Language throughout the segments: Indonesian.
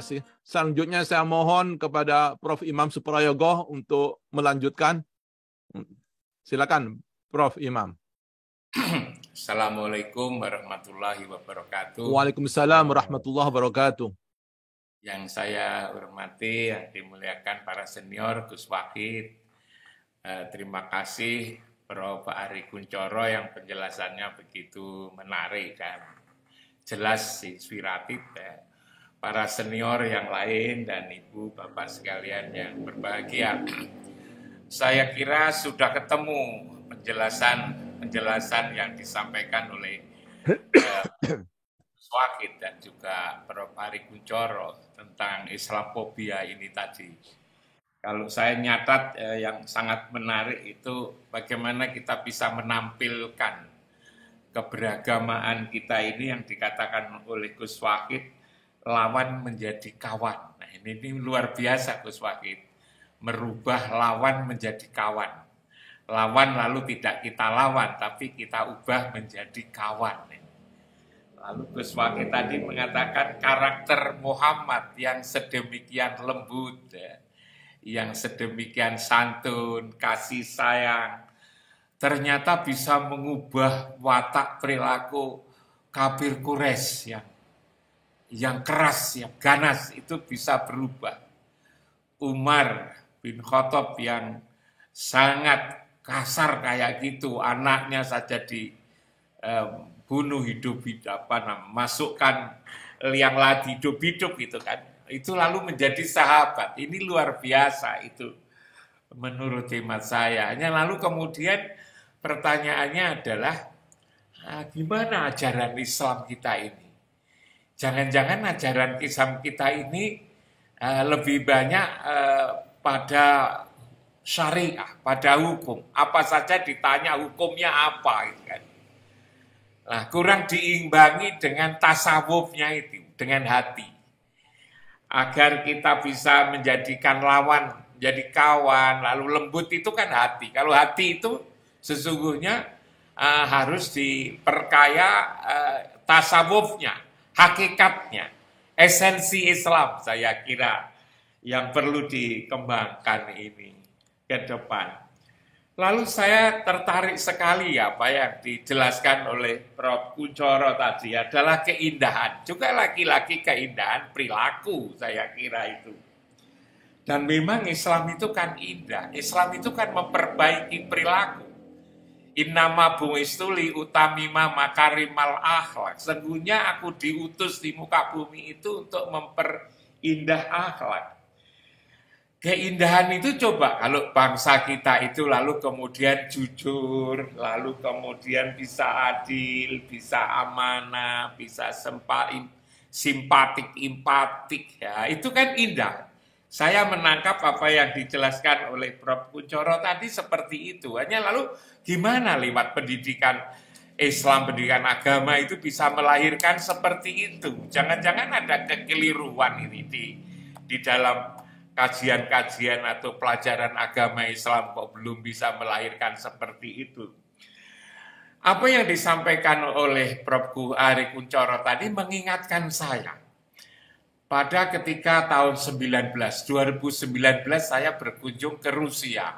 kasih. Selanjutnya saya mohon kepada Prof. Imam Suprayogo untuk melanjutkan. Silakan Prof. Imam. Assalamualaikum warahmatullahi wabarakatuh. Waalaikumsalam warahmatullahi wabarakatuh. Yang saya hormati, yang dimuliakan para senior, Gus Wahid. Terima kasih Prof. Ari Kunchoro yang penjelasannya begitu menarik dan jelas, inspiratif. Para senior yang lain dan ibu bapak sekalian yang berbahagia. Saya kira sudah ketemu penjelasan yang disampaikan oleh Wahid dan juga Prof. Ari Kunchoro tentang Islamofobia ini tadi. Kalau saya nyatat yang sangat menarik itu bagaimana kita bisa menampilkan keberagamaan kita ini yang dikatakan oleh Gus Wahid, lawan menjadi kawan. Nah ini luar biasa Gus Wahid, merubah lawan menjadi kawan. Lawan lalu tidak kita lawan, tapi kita ubah menjadi kawan. Lalu Gus Wahid tadi mengatakan karakter Muhammad yang sedemikian lembut, yang sedemikian santun, kasih sayang, ternyata bisa mengubah watak perilaku kafir Quraisy yang keras, yang ganas, itu bisa berubah. Umar bin Khattab yang sangat kasar kayak gitu, anaknya saja dibunuh hidup-hidup, masukkan liang lahat hidup-hidup gitu kan. Itu lalu menjadi sahabat. Ini luar biasa itu menurut hemat saya. Hanya lalu kemudian pertanyaannya adalah gimana ajaran Islam kita ini? Jangan-jangan ajaran Islam kita ini lebih banyak pada syariah, pada hukum. Apa saja ditanya hukumnya apa, gitu kan. Nah, kurang diimbangi dengan tasawufnya itu, dengan hati. Agar kita bisa menjadikan lawan, jadi kawan, lalu lembut itu kan hati. Kalau hati itu sesungguhnya harus diperkaya tasawufnya. Hakikatnya, esensi Islam saya kira yang perlu dikembangkan ini ke depan. Lalu saya tertarik sekali apa yang dijelaskan oleh Prof. Kunchoro tadi adalah keindahan. Juga lagi-lagi keindahan perilaku saya kira itu. Dan memang Islam itu kan indah. Islam itu kan memperbaiki perilaku. Innama bu'istu li utamima makarimal akhlak. Sesungguhnya aku diutus di muka bumi itu untuk memperindah akhlak. Keindahan itu coba kalau bangsa kita itu lalu kemudian jujur, lalu kemudian bisa adil, bisa amanah, bisa simpatik, empatik, ya itu kan indah. Saya menangkap apa yang dijelaskan oleh Prof. Kunchoro tadi seperti itu. Hanya lalu gimana lewat pendidikan Islam, pendidikan agama itu bisa melahirkan seperti itu. Jangan-jangan ada kekeliruan ini di dalam kajian-kajian atau pelajaran agama Islam kok belum bisa melahirkan seperti itu. Apa yang disampaikan oleh Prof. Ari Kunchoro tadi mengingatkan saya. Pada ketika tahun 2019 saya berkunjung ke Rusia.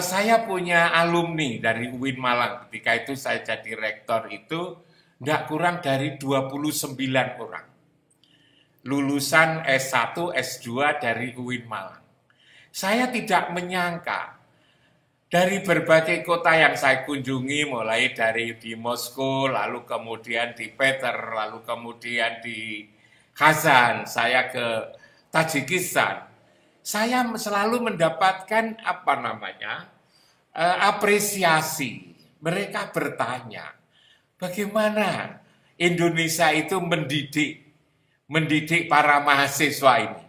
Saya punya alumni dari UIN Malang. Ketika itu saya jadi rektor itu tidak kurang dari 29 orang. Lulusan S1, S2 dari UIN Malang. Saya tidak menyangka dari berbagai kota yang saya kunjungi, mulai dari di Moskow, lalu kemudian di Peter, lalu kemudian di Kazan, saya ke Tajikistan. Saya selalu mendapatkan apresiasi. Mereka bertanya, bagaimana Indonesia itu mendidik para mahasiswa ini.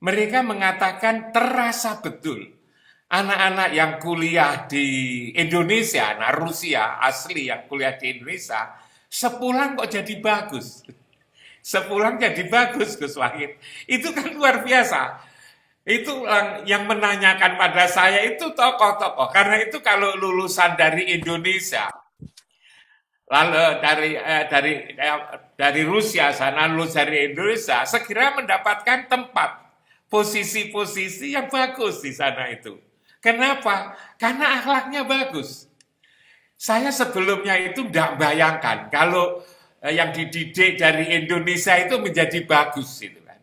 Mereka mengatakan terasa betul anak-anak yang kuliah di Indonesia, nah Rusia asli yang kuliah di Indonesia, sepulang kok jadi bagus. Sepulang jadi bagus, Gus Wahid. Itu kan luar biasa. Itu yang menanyakan pada saya itu tokoh-tokoh. Karena itu kalau lulusan dari Indonesia, lalu dari Rusia sana lulus dari Indonesia, segera mendapatkan tempat, posisi-posisi yang bagus di sana itu. Kenapa? Karena akhlaknya bagus. Saya sebelumnya itu tidak bayangkan kalau yang dididik dari Indonesia itu menjadi bagus itu kan.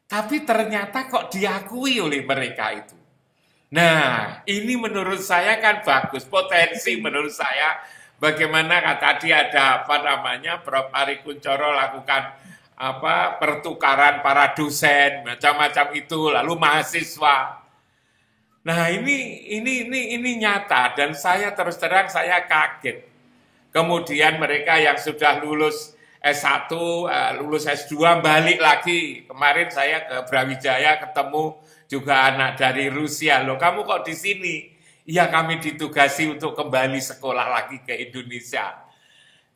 Tapi ternyata kok diakui oleh mereka itu. Nah, ini menurut saya kan bagus, potensi menurut saya. Bagaimana tadi ada Prof. Ari Kunchoro lakukan pertukaran para dosen macam-macam itu, lalu mahasiswa. Nah, ini nyata dan saya terus terang saya kaget. Kemudian mereka yang sudah lulus S1, lulus S2 balik lagi. Kemarin saya ke Brawijaya ketemu juga anak dari Rusia. Loh, kamu kok di sini? Ya, kami ditugasi untuk kembali sekolah lagi ke Indonesia.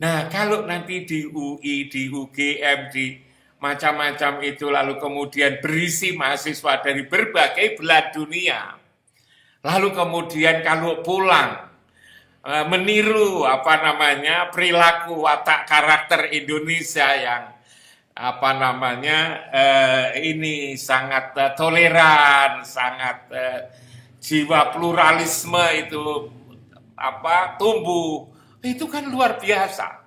Nah, kalau nanti di UI, di UGM, di macam-macam itu, lalu kemudian berisi mahasiswa dari berbagai belahan dunia. Lalu kemudian kalau pulang, meniru perilaku watak karakter Indonesia yang ini sangat toleran, sangat jiwa pluralisme itu tumbuh, itu kan luar biasa.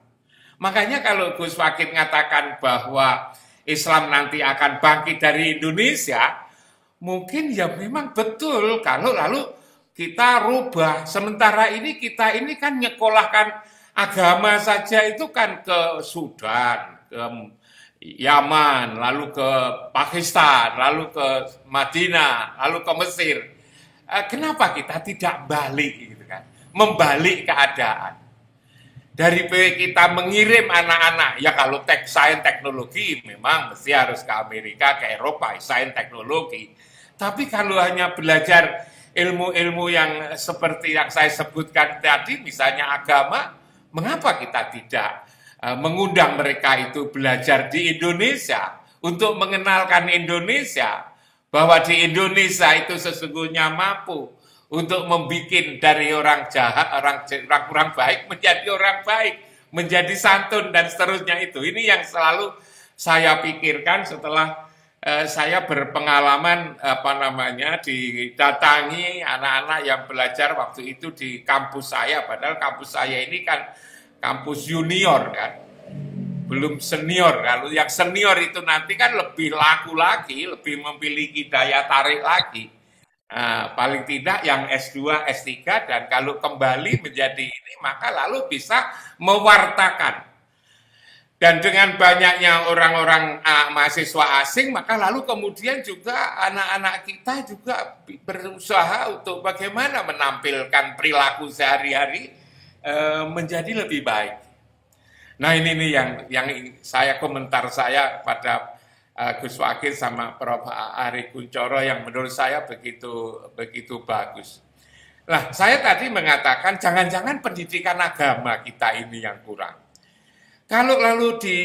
Makanya kalau Gus Wakid mengatakan bahwa Islam nanti akan bangkit dari Indonesia, mungkin ya memang betul kalau lalu kita rubah. Sementara ini kita ini kan nyekolahkan agama saja itu kan ke Sudan, ke Yaman, lalu ke Pakistan, lalu ke Madinah, lalu ke Mesir. Kenapa kita tidak balik gitu kan? Membalik keadaan. Dari kita mengirim anak-anak, ya kalau sains teknologi memang mesti harus ke Amerika, ke Eropa, sains teknologi. Tapi kalau hanya belajar ilmu-ilmu yang seperti yang saya sebutkan tadi, misalnya agama, mengapa kita tidak mengundang mereka itu belajar di Indonesia untuk mengenalkan Indonesia, bahwa di Indonesia itu sesungguhnya mampu untuk membuat dari orang jahat, orang baik menjadi orang baik, menjadi santun dan seterusnya itu. Ini yang selalu saya pikirkan setelah saya berpengalaman didatangi anak-anak yang belajar waktu itu di kampus saya, padahal kampus saya ini kan kampus junior kan, belum senior. Kalau yang senior itu nanti kan lebih laku lagi, lebih memiliki daya tarik lagi. Paling tidak yang S2, S3, dan kalau kembali menjadi ini maka lalu bisa mewartakan. Dan dengan banyaknya orang-orang mahasiswa asing, maka lalu kemudian juga anak-anak kita juga berusaha untuk bagaimana menampilkan perilaku sehari-hari menjadi lebih baik. Nah, ini yang saya komentar saya pada Gus Wakid sama Prof. Ari Kunchoro yang menurut saya begitu bagus. Nah, saya tadi mengatakan jangan-jangan pendidikan agama kita ini yang kurang. Kalau lalu di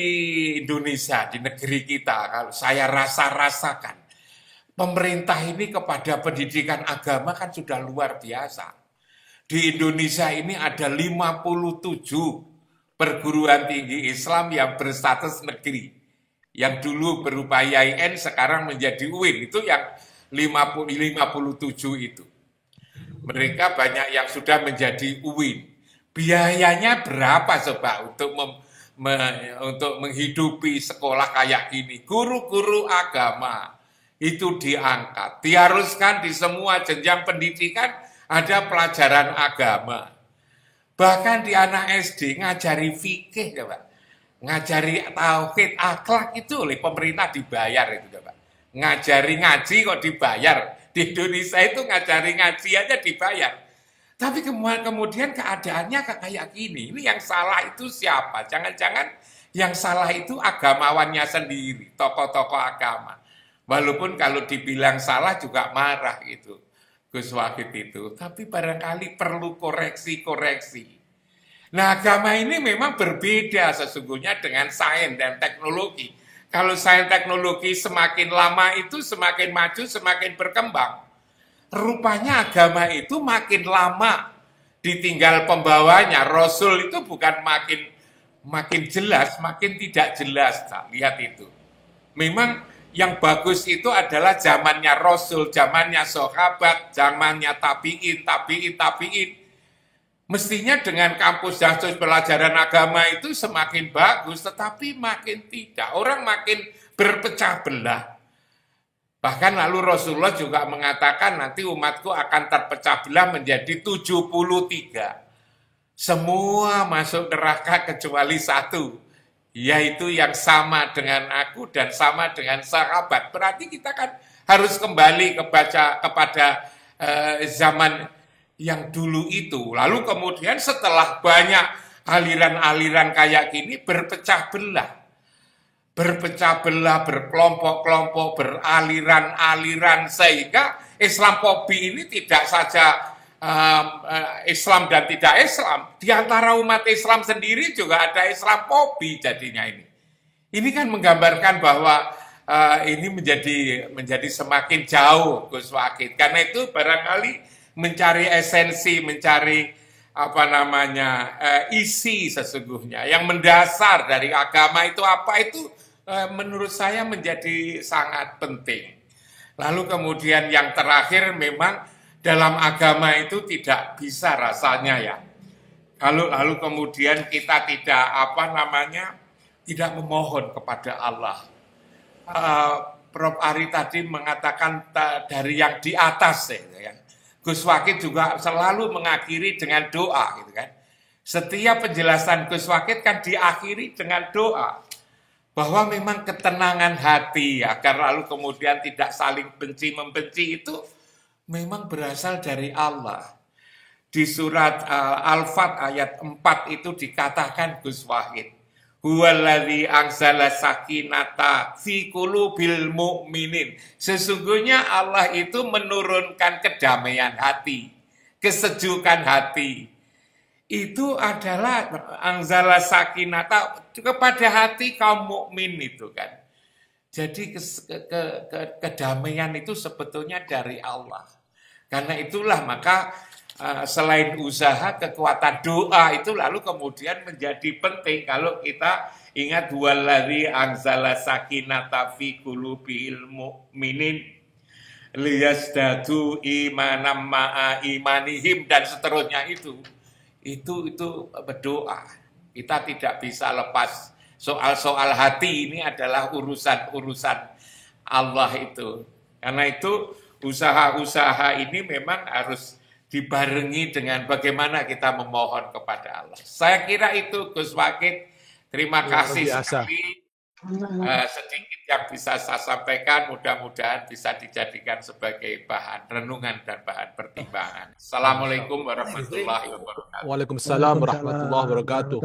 Indonesia, di negeri kita, kalau saya rasakan, pemerintah ini kepada pendidikan agama kan sudah luar biasa. Di Indonesia ini ada 57 perguruan tinggi Islam yang berstatus negeri. Yang dulu berupa IAIN, sekarang menjadi UIN, itu yang 57 itu. Mereka banyak yang sudah menjadi UIN. Biayanya berapa coba untuk menghidupi sekolah kayak gini? Guru-guru agama itu diangkat, diharuskan di semua jenjang pendidikan ada pelajaran agama. Bahkan di anak SD ngajari fikih, coba. Ngajari tauhid, akhlak itu oleh pemerintah dibayar itu, coba. Ngajari ngaji kok dibayar. Di Indonesia itu ngajari ngaji aja dibayar. Tapi kemudian keadaannya kayak gini. Ini yang salah itu siapa? Jangan-jangan yang salah itu agamawannya sendiri, tokoh-tokoh agama. Walaupun kalau dibilang salah juga marah gitu. Gus Wakid itu, tapi barangkali perlu koreksi-koreksi. Nah, agama ini memang berbeda sesungguhnya dengan sains dan teknologi. Kalau sains teknologi semakin lama itu semakin maju, semakin berkembang. Rupanya agama itu makin lama ditinggal pembawanya. Rasul itu bukan makin jelas, makin tidak jelas. Nah, lihat itu. Memang yang bagus itu adalah zamannya Rasul, zamannya sahabat, zamannya tabi'in. Mestinya dengan kampus-kampus pelajaran agama itu semakin bagus, tetapi makin tidak. Orang makin berpecah belah. Bahkan lalu Rasulullah juga mengatakan nanti umatku akan terpecah belah menjadi 73. Semua masuk neraka kecuali satu, yaitu yang sama dengan aku dan sama dengan sahabat. Berarti kita kan harus kembali kepada zaman yang dulu itu. Lalu kemudian setelah banyak aliran-aliran kayak gini berpecah belah, berkelompok-kelompok, beraliran-aliran, sehingga Islamofobi ini tidak saja Islam dan tidak Islam. Di antara umat Islam sendiri juga ada Islamofobi jadinya ini. Ini kan menggambarkan bahwa ini menjadi semakin jauh Gus Wakid. Karena itu barangkali mencari esensi, mencari isi sesungguhnya yang mendasar dari agama itu apa, itu menurut saya menjadi sangat penting. Lalu kemudian yang terakhir, memang dalam agama itu tidak bisa rasanya ya. Lalu kemudian kita tidak memohon kepada Allah. Prof. Ari tadi mengatakan dari yang di atas ya kan. Gus Wakid juga selalu mengakhiri dengan doa gitu kan. Setiap penjelasan Gus Wakid kan diakhiri dengan doa. Bahwa memang ketenangan hati agar lalu kemudian tidak saling benci-membenci itu memang berasal dari Allah. Di surat Al-Fat ayat 4 itu dikatakan Gus Wakid, huwallazi anzala sakinata fi qulubil mu'minin. Sesungguhnya Allah itu menurunkan kedamaian hati, kesejukan hati. Itu adalah anzala sakinata kepada hati kaum mukmin itu kan. Jadi kedamaian itu sebetulnya dari Allah. Karena itulah maka selain usaha, kekuatan doa itu lalu kemudian menjadi penting kalau kita ingat wallazi anzala sakinata fi qulubil mu'minin liyazdadu imanam ma'a imanihim dan seterusnya itu berdoa. Kita tidak bisa lepas soal-soal hati ini adalah urusan Allah itu. Karena itu usaha-usaha ini memang harus dibarengi dengan bagaimana kita memohon kepada Allah. Saya kira itu Gus Wakid. Terima kasih sekali. Sedikit yang bisa saya sampaikan, mudah-mudahan bisa dijadikan sebagai bahan renungan dan bahan pertimbangan. Assalamualaikum warahmatullahi wabarakatuh. Waalaikumsalam warahmatullahi wabarakatuh.